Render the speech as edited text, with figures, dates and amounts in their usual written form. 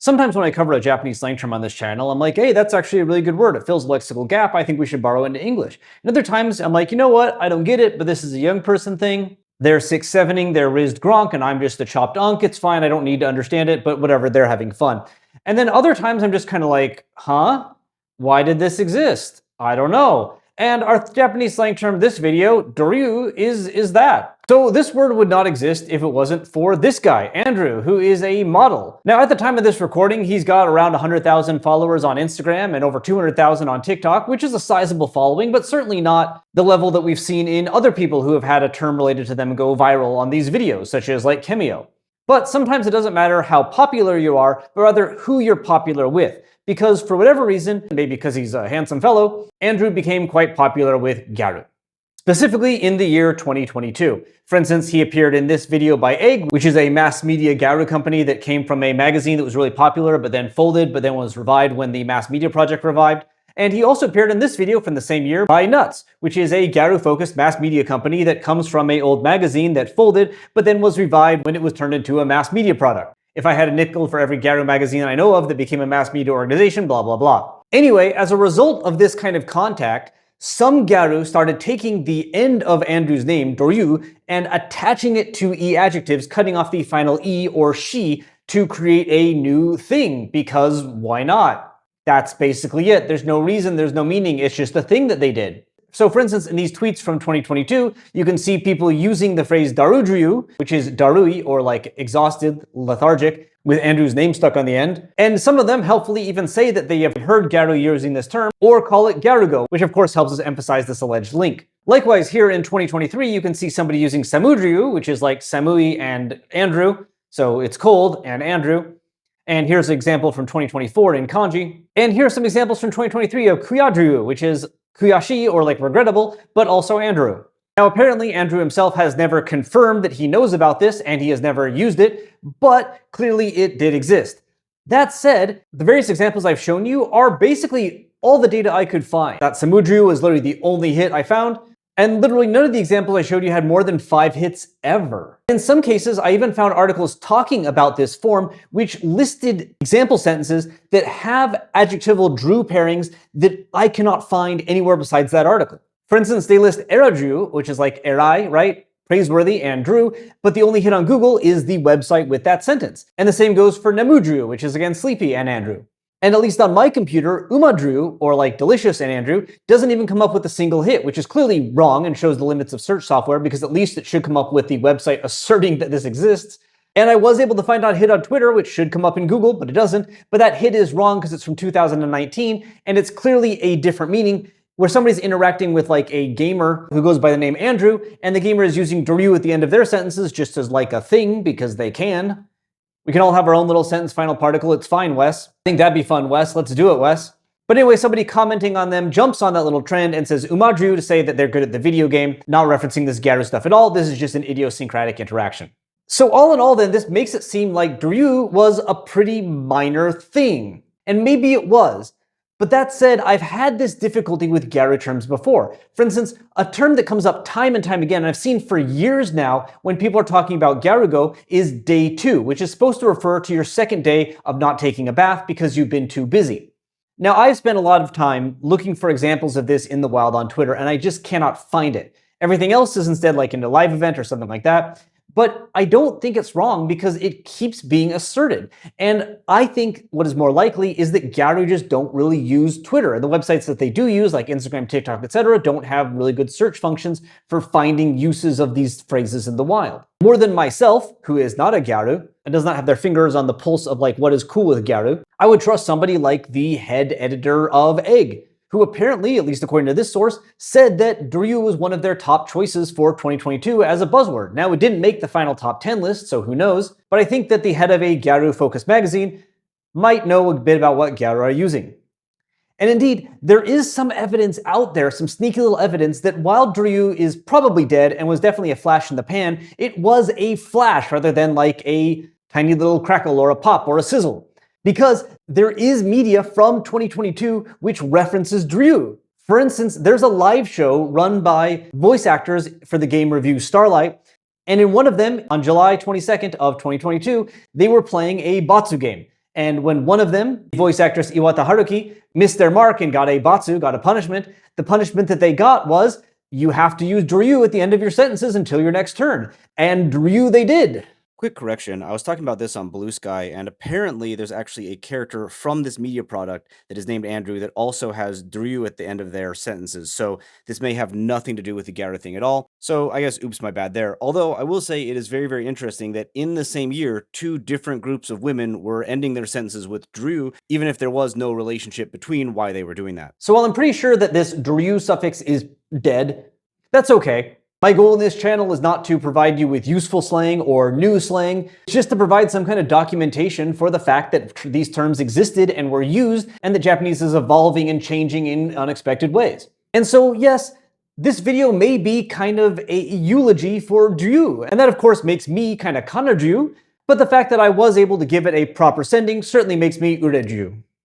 Sometimes when I cover a Japanese slang term on this channel, I'm like, hey, that's actually a really good word. It fills a lexical gap. I think we should borrow it into English. And other times I'm like, you know what? I don't get it, but this is a young person thing. They're 6-7ing, they're rizzed gronk, and I'm just a chopped unk. It's fine. I don't need to understand it, but whatever, they're having fun. And then other times I'm just kind of like, huh? Why did this exist? I don't know. And our Japanese slang term this video, Doryuu, is that. So this word would not exist if it wasn't for this guy, Andrew, who is a model. Now at the time of this recording, he's got around 100,000 followers on Instagram and over 200,000 on TikTok, which is a sizable following, but certainly not the level that we've seen in other people who have had a term related to them go viral on these videos, such as like Kemio. But sometimes it doesn't matter how popular you are, but rather who you're popular with. Because for whatever reason, maybe because he's a handsome fellow, Andrew became quite popular with Gyaru. Specifically in the year 2022. For instance, he appeared in this video by Egg, which is a mass media Gyaru company that came from a magazine that was really popular, but then folded, but then was revived when the mass media project revived. And he also appeared in this video from the same year by Nuts, which is a Gyaru-focused mass media company that comes from an old magazine that folded, but then was revived when it was turned into a mass media product. If I had a nickel for every Gyaru magazine I know of that became a mass media organization, blah, blah, blah. Anyway, as a result of this kind of contact, some Gyaru started taking the end of Andrew's name, Doryuu, and attaching it to E adjectives, cutting off the final E or she to create a new thing, because why not? That's basically it. There's no reason, there's no meaning, it's just a thing that they did. So for instance, in these tweets from 2022, you can see people using the phrase Darudryu, which is darui, or like exhausted, lethargic, with Andrew's name stuck on the end. And some of them helpfully even say that they have heard Gyaru using this term, or call it Gyarugo, which of course helps us emphasize this alleged link. Likewise, here in 2023, you can see somebody using Samudryu, which is like Samui and Andrew, so it's cold and Andrew. And here's an example from 2024 in kanji. And here's some examples from 2023 of Kuyadryu, which is kuyashi, or like regrettable, but also Andrew. Now apparently Andrew himself has never confirmed that he knows about this and he has never used it, but clearly it did exist. That said, the various examples I've shown you are basically all the data I could find. That Samudryu was literally the only hit I found, and literally none of the examples I showed you had more than 5 hits ever. In some cases, I even found articles talking about this form, which listed example sentences that have adjectival Drew pairings that I cannot find anywhere besides that article. For instance, they list Eradrew, which is like erai, right? Praiseworthy and Drew, but the only hit on Google is the website with that sentence. And the same goes for Nemudrew, which is again sleepy and Andrew. And at least on my computer, Umadrew, or like delicious and Andrew, doesn't even come up with a single hit, which is clearly wrong and shows the limits of search software, because at least it should come up with the website asserting that this exists. And I was able to find out hit on Twitter, which should come up in Google, but it doesn't. But that hit is wrong because it's from 2019, and it's clearly a different meaning, where somebody's interacting with like a gamer who goes by the name Andrew, and the gamer is using Doryuu at the end of their sentences just as like a thing, because they can. We can all have our own little sentence final particle. It's fine, Wes. I think that'd be fun, Wes. Let's do it, Wes. But anyway, somebody commenting on them jumps on that little trend and says Umadrew to say that they're good at the video game, not referencing this Gyaru stuff at all. This is just an idiosyncratic interaction. So all in all then, this makes it seem like Doryuu was a pretty minor thing. And maybe it was. But that said, I've had this difficulty with Gyaru terms before. For instance, a term that comes up time and time again, and I've seen for years now when people are talking about Gyarugo, is day 2, which is supposed to refer to your second day of not taking a bath because you've been too busy. Now, I've spent a lot of time looking for examples of this in the wild on Twitter, and I just cannot find it. Everything else is instead like in a live event or something like that. But I don't think it's wrong because it keeps being asserted. And I think what is more likely is that Gyaru just don't really use Twitter. And the websites that they do use, like Instagram, TikTok, etc., don't have really good search functions for finding uses of these phrases in the wild. More than myself, who is not a Gyaru, and does not have their fingers on the pulse of like what is cool with Gyaru, I would trust somebody like the head editor of Egg, who apparently, at least according to this source, said that Doryuu was one of their top choices for 2022 as a buzzword. Now, it didn't make the final top 10 list, so who knows, but I think that the head of a Gyaru-focused magazine might know a bit about what Gyaru are using. And indeed, there is some evidence out there, some sneaky little evidence, that while Doryuu is probably dead and was definitely a flash in the pan, it was a flash rather than like a tiny little crackle or a pop or a sizzle. Because there is media from 2022 which references Doryuu. For instance, there's a live show run by voice actors for the game review Starlight, and in one of them, on July 22nd of 2022, they were playing a Batsu game. And when one of them, voice actress Iwata Haruki, missed their mark and got a batsu, got a punishment, the punishment that they got was, you have to use Doryuu at the end of your sentences until your next turn. And Doryuu they did. Quick correction, I was talking about this on Blue Sky, and apparently there's actually a character from this media product that is named Andrew that also has Doryuu at the end of their sentences, so this may have nothing to do with the Gyaru thing at all, so I guess oops my bad there. Although I will say it is very, very interesting that in the same year, two different groups of women were ending their sentences with Doryuu, even if there was no relationship between why they were doing that. So while I'm pretty sure that this Doryuu suffix is dead, that's okay. My goal in this channel is not to provide you with useful slang or new slang, it's just to provide some kind of documentation for the fact that these terms existed and were used, and that Japanese is evolving and changing in unexpected ways. And so, yes, this video may be kind of a eulogy for Doryuu, and that of course makes me kind of kana Doryuu, but the fact that I was able to give it a proper sending certainly makes me ureju.